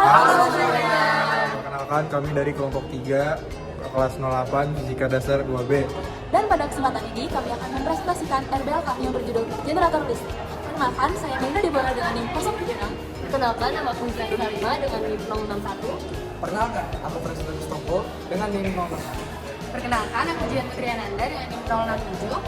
Perkenalkan, kami dari kelompok 3 kelas 08 Fisika Dasar 2B. Dan pada kesempatan ini kami akan mempresentasikan RBL kami yang berjudul Generator Listrik. Perkenalkan, saya Nina Deborah dengan NIM 076. Perkenalkan, nama aku Zahra Sarima dengan NIM 061. Perkenalkan, aku Presiden Mustopo dengan NIM 061. Perkenalkan, aku Jian Putriananda dengan NIM 067.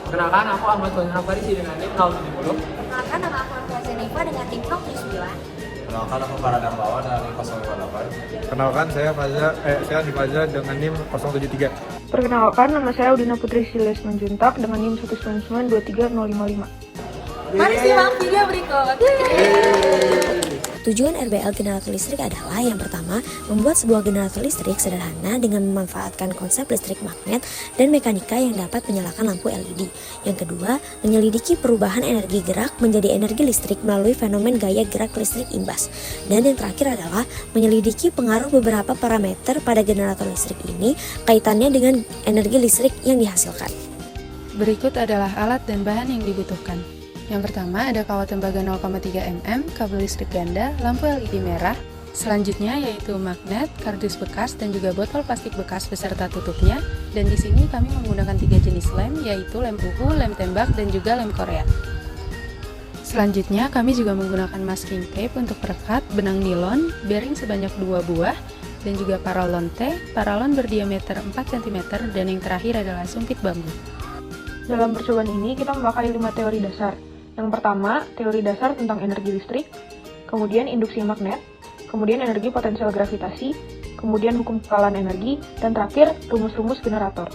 Perkenalkan, aku Ahmad Wajah Farisi dengan NIM 070. Perkenalkan, nama aku Antua Zenifa dengan NIM 079. Kenalkan, aku Farada Bawa dari 058. Kenalkan, saya Andi Faza dengan NIM 073. Perkenalkan, nama saya Udina Putri Siles Manjuntak dengan NIM 1923055. Mari simak video berikut. Tujuan RBL generator listrik adalah yang pertama, membuat sebuah generator listrik sederhana dengan memanfaatkan konsep listrik magnet dan mekanika yang dapat menyalakan lampu LED. Yang kedua, menyelidiki perubahan energi gerak menjadi energi listrik melalui fenomen gaya gerak listrik imbas. Dan yang terakhir adalah menyelidiki pengaruh beberapa parameter pada generator listrik ini kaitannya dengan energi listrik yang dihasilkan. Berikut adalah alat dan bahan yang dibutuhkan. Yang pertama ada kawat tembaga 0,3 mm, kabel listrik ganda, lampu LED merah. Selanjutnya yaitu magnet, kardus bekas, dan juga botol plastik bekas beserta tutupnya. Dan di sini kami menggunakan 3 jenis lem, yaitu lem uhu, lem tembak, dan juga lem Korea. Selanjutnya kami juga menggunakan masking tape untuk perekat, benang nilon, bearing sebanyak 2 buah, dan juga paralon T, paralon berdiameter 4 cm, dan yang terakhir adalah sumpit bambu. Dalam percobaan ini kita memakai 5 teori dasar. Yang pertama, teori dasar tentang energi listrik, kemudian induksi magnet, kemudian energi potensial gravitasi, kemudian hukum kekalan energi, dan terakhir rumus-rumus generator.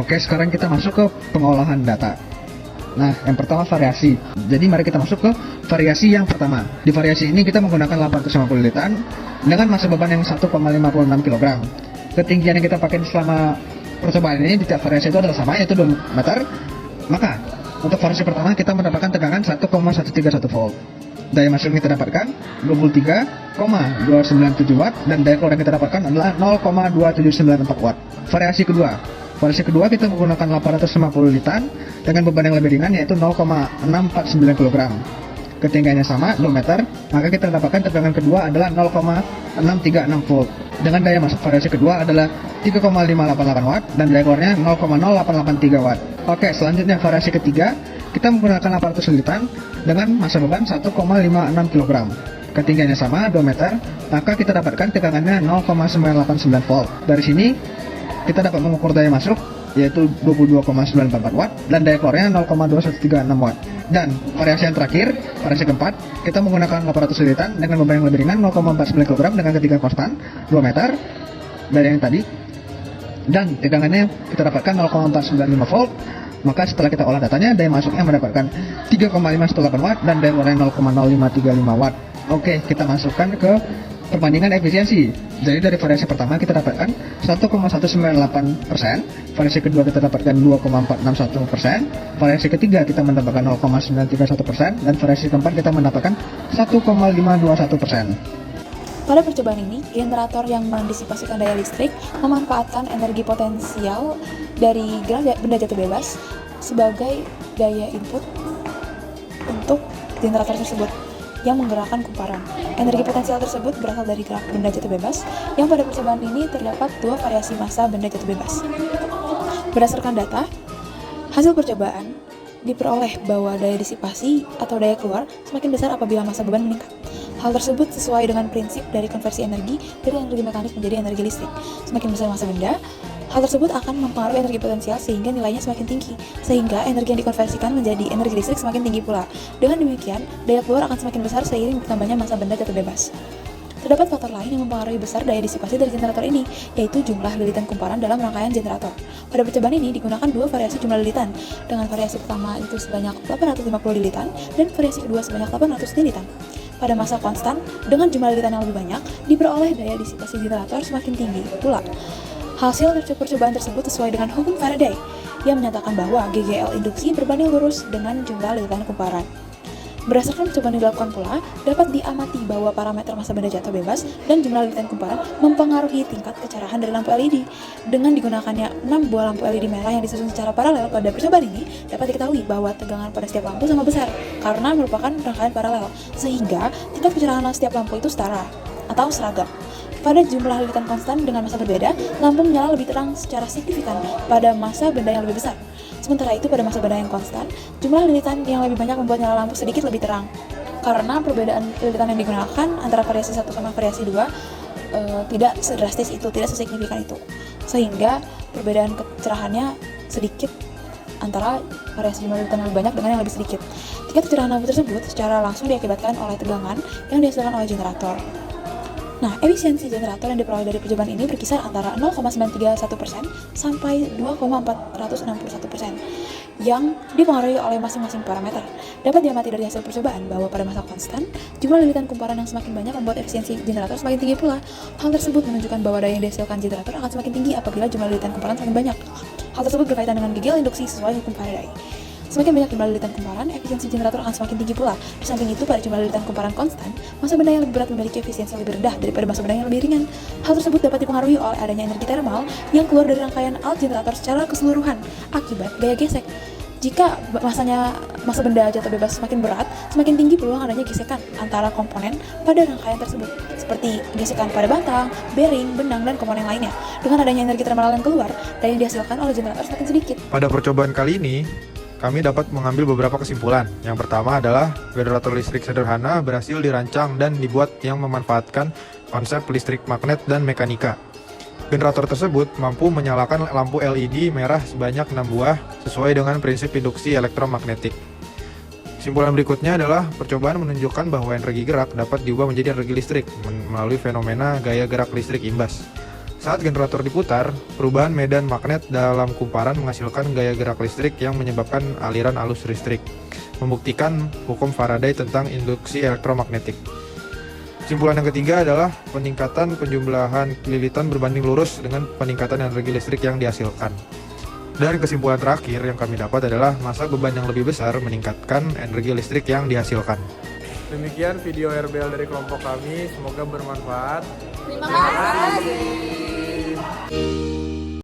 Oke, sekarang kita masuk ke pengolahan data. Nah, yang pertama variasi. Jadi mari kita masuk ke variasi yang pertama. Di variasi ini kita menggunakan 850 litan dengan massa beban yang 1,56 kg. ketinggian yang kita pakai selama percobaan ini di tiap variasi itu adalah sama, yaitu 2 meter. Maka untuk variasi pertama kita mendapatkan tegangan 1,131 volt. Daya masuk yang kita dapatkan 23,297 watt dan daya keluar yang kita dapatkan adalah 0,2794 watt. Variasi kedua kita menggunakan 850 litan dengan beban yang lebih ringan yaitu 0,649 kg. Ketinggiannya sama 2 meter, maka kita dapatkan tegangan kedua adalah 0,636 volt. Dengan daya masuk variasi kedua adalah 3,588 watt dan daya keluarnya 0,0883 watt. Oke, selanjutnya variasi ketiga kita menggunakan 800 litan dengan massa beban 1,56 kg. Ketinggiannya sama 2 meter, maka kita dapatkan tegangannya 0,989 volt. Dari sini kita dapat mengukur daya masuk yaitu 22,944 watt dan daya keluarnya 0,2136 watt. Dan variasi yang terakhir, variasi keempat, kita menggunakan 800 litan dengan beban yang lebih ringan 0,49 kg dengan ketinggian konstan 2 meter dari yang tadi. Dan tegangannya kita dapatkan 0,495 volt. Maka setelah kita olah datanya, daya masuknya mendapatkan 3,518 watt dan daya keluarnya 0,0535 watt. Oke, kita masukkan ke perbandingan efisiensi. Jadi dari variasi pertama kita dapatkan 1,198%, variasi kedua kita dapatkan 2,461%, variasi ketiga kita mendapatkan 0,931%, dan variasi keempat kita mendapatkan 1,521%. Pada percobaan ini, generator yang mendisipasikan daya listrik memanfaatkan energi potensial dari gerak benda jatuh bebas sebagai daya input untuk generator tersebut yang menggerakkan kumparan. Energi potensial tersebut berasal dari gerak benda jatuh bebas, yang pada percobaan ini terdapat 2 variasi massa benda jatuh bebas. Berdasarkan data, hasil percobaan diperoleh bahwa daya disipasi atau daya keluar semakin besar apabila massa beban meningkat. Hal tersebut sesuai dengan prinsip dari konversi energi dari energi mekanik menjadi energi listrik. Semakin besar massa benda, hal tersebut akan mempengaruhi energi potensial sehingga nilainya semakin tinggi, sehingga energi yang dikonversikan menjadi energi listrik semakin tinggi pula. Dengan demikian, daya keluar akan semakin besar seiring bertambahnya massa benda jatuh bebas. Terdapat faktor lain yang mempengaruhi besar daya disipasi dari generator ini, yaitu jumlah lilitan kumparan dalam rangkaian generator. Pada percobaan ini digunakan 2 variasi jumlah lilitan, dengan variasi pertama itu sebanyak 850 lilitan dan variasi kedua sebanyak 800 lilitan. Pada massa konstan, dengan jumlah lilitan yang lebih banyak, diperoleh daya disipasi generator semakin tinggi pula. Hasil percobaan tersebut sesuai dengan hukum Faraday, yang menyatakan bahwa GGL induksi berbanding lurus dengan jumlah lilitan kumparan. Berdasarkan percobaan yang dilakukan pula, dapat diamati bahwa parameter massa benda jatuh bebas dan jumlah lilitan kumparan mempengaruhi tingkat kecerahan dari lampu LED. Dengan digunakannya 6 buah lampu LED merah yang disusun secara paralel pada percobaan ini, dapat diketahui bahwa tegangan pada setiap lampu sama besar karena merupakan rangkaian paralel, sehingga tingkat kecerahan setiap lampu itu setara atau seragam. Pada jumlah lilitan konstan dengan massa berbeda, lampu menyala lebih terang secara signifikan pada massa benda yang lebih besar. Sementara itu pada massa benda yang konstan, jumlah lilitan yang lebih banyak membuat nyala lampu sedikit lebih terang. Karena perbedaan lilitan yang digunakan antara variasi 1 sama variasi 2 tidak sedrastis itu, tidak sesignifikan itu. Sehingga perbedaan kecerahannya sedikit antara variasi jumlah lilitan yang lebih banyak dengan yang lebih sedikit. Tingkat kecerahan lampu tersebut secara langsung diakibatkan oleh tegangan yang dihasilkan oleh generator. Nah, efisiensi generator yang diperoleh dari percobaan ini berkisar antara 0,931% sampai 2,461% yang dipengaruhi oleh masing-masing parameter. Dapat diamati dari hasil percobaan bahwa pada massa konstan, jumlah lilitan kumparan yang semakin banyak membuat efisiensi generator semakin tinggi pula. Hal tersebut menunjukkan bahwa daya yang dihasilkan generator akan semakin tinggi apabila jumlah lilitan kumparan semakin banyak. Hal tersebut berkaitan dengan GGL induksi sesuai hukum Faraday. Semakin banyak jumlah lilitan kumparan, efisiensi generator akan semakin tinggi pula. Di samping itu, pada jumlah lilitan kumparan konstan, massa benda yang lebih berat memiliki efisiensi lebih rendah daripada massa benda yang lebih ringan. Hal tersebut dapat dipengaruhi oleh adanya energi termal yang keluar dari rangkaian alat generator secara keseluruhan akibat gaya gesek. Jika massa benda jatuh bebas semakin berat, semakin tinggi peluang adanya gesekan antara komponen pada rangkaian tersebut, seperti gesekan pada batang, bearing, benang, dan komponen lainnya. Dengan adanya energi termal yang keluar, daya yang dihasilkan oleh generator semakin sedikit. Pada percobaan kali ini, kami dapat mengambil beberapa kesimpulan. Yang pertama adalah generator listrik sederhana berhasil dirancang dan dibuat yang memanfaatkan konsep listrik magnet dan mekanika. Generator tersebut mampu menyalakan lampu LED merah sebanyak 6 buah sesuai dengan prinsip induksi elektromagnetik. Kesimpulan berikutnya adalah percobaan menunjukkan bahwa energi gerak dapat diubah menjadi energi listrik melalui fenomena gaya gerak listrik imbas. Saat generator diputar, perubahan medan magnet dalam kumparan menghasilkan gaya gerak listrik yang menyebabkan aliran arus listrik, membuktikan hukum Faraday tentang induksi elektromagnetik. Kesimpulan yang ketiga adalah peningkatan penjumlahan kililitan berbanding lurus dengan peningkatan energi listrik yang dihasilkan. Dan kesimpulan terakhir yang kami dapat adalah masa beban yang lebih besar meningkatkan energi listrik yang dihasilkan. Demikian video RBL dari kelompok kami, semoga bermanfaat. Terima kasih.